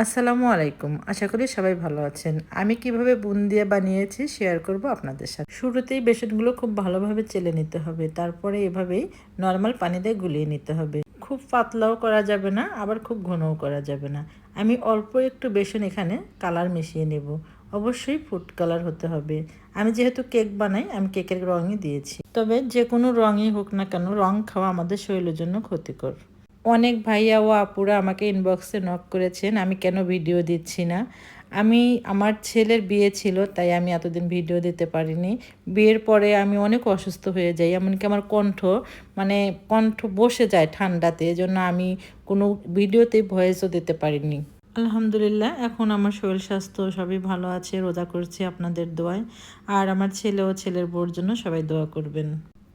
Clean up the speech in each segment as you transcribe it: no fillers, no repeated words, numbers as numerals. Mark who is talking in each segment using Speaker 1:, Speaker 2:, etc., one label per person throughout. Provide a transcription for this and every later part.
Speaker 1: আসসালামু আলাইকুম। আশা করি সবাই ভালো আছেন। আমি কিভাবে বুন্দিয়া বানিয়েছি শেয়ার করব আপনাদের সাথে। শুরুতেই বেসনগুলো খুব ভালোভাবে চেলে নিতে হবে। তারপরে এভাবেই নরমাল পানি দিয়ে গুলিয়ে নিতে হবে। খুব পাতলাও করা যাবে না, আবার খুব ঘনও করা যাবে না। আমি অল্প একটু বেসন এখানে কালার মিশিয়ে নেব। অবশ্যই ফুড কালার হতে হবে। আমি যেহেতু কেক বানাই, আমি কেকের রঙই দিয়েছি। তবে যে কোনো রঙই হোক না কেন, রং খাওয়া আমাদের শরীরের জন্য ক্ষতিকর। অনেক ভাইয়া ও আপুরা আমাকে ইনবক্সে নক করেছেন আমি কেন ভিডিও দিচ্ছি না। আমার ছেলের বিয়ে ছিল, তাই আমি এতদিন ভিডিও দিতে পারিনি। বিয়ের পরে আমি অনেক অসুস্থ হয়ে যাই, এমনকি আমার কণ্ঠ বসে যায় ঠান্ডাতে, এজন্য আমি কোনো ভিডিওতেই ভয়েসও দিতে পারিনি। আলহামদুলিল্লাহ, এখন আমার শরীর স্বাস্থ্য সবই ভালো আছে, রোজা করছি আপনাদের দোয়ায়। আর আমার ছেলে ও ছেলের বউর জন্য সবাই দোয়া করবেন।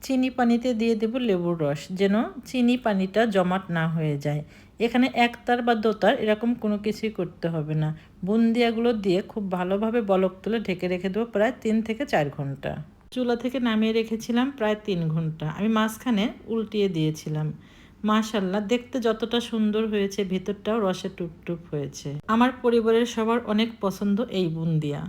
Speaker 1: চিনি পানিতে দিয়ে দেব লেবুর রস, যেন চিনি পানিটা জমাট না হয়ে যায়। এখানে একতার বা দোতার এরকম কোনো কিছুই করতে হবে না। বুন্দিয়াগুলো দিয়ে খুব ভালোভাবে বলক তুলে ঢেকে রেখে দেবো প্রায় 3 থেকে 4 ঘন্টা। চুলা থেকে নামিয়ে রেখেছিলাম প্রায় 3 ঘন্টা। আমি মাঝখানে উল্টিয়ে দিয়েছিলাম। মাশাল্লাহ, দেখতে যতটা সুন্দর হয়েছে ভেতরটাও রসে টুপটুপ হয়েছে। আমার পরিবারের সবার অনেক পছন্দ এই বুন্দিয়া।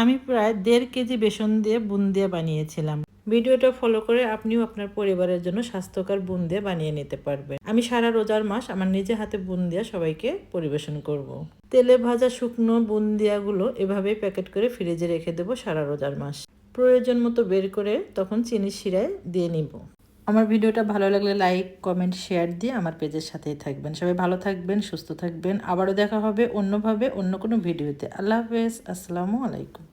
Speaker 1: আমি প্রায় 1.5 কেজি বেসন দিয়ে বুন্দিয়া বানিয়েছিলাম। ভিডিওটা ফলো করে আপনিও আপনার পরিবারের জন্য স্বাস্থ্যকর বুন্দিয়া বানিয়ে নিতে পারবেন। আমি সারা রোজার মাস আমার নিজে হাতে বুন্দিয়া সবাইকে পরিবেশন করব। তেলে ভাজা শুকনো বুন্দিয়াগুলো এভাবেই প্যাকেট করে ফ্রিজে রেখে দেবো সারা রোজার মাস। প্রয়োজন মতো বের করে তখন চিনির শিরায় দিয়ে নিব। আমার ভিডিওটা ভালো লাগলে লাইক, কমেন্ট, শেয়ার দিয়ে আমার পেজের সাথেই থাকবেন। সবাই ভালো থাকবেন, সুস্থ থাকবেন। আবারও দেখা হবে অন্যভাবে অন্য কোনো ভিডিওতে। আল্লাহ হাফেজ। আসসালামু আলাইকুম।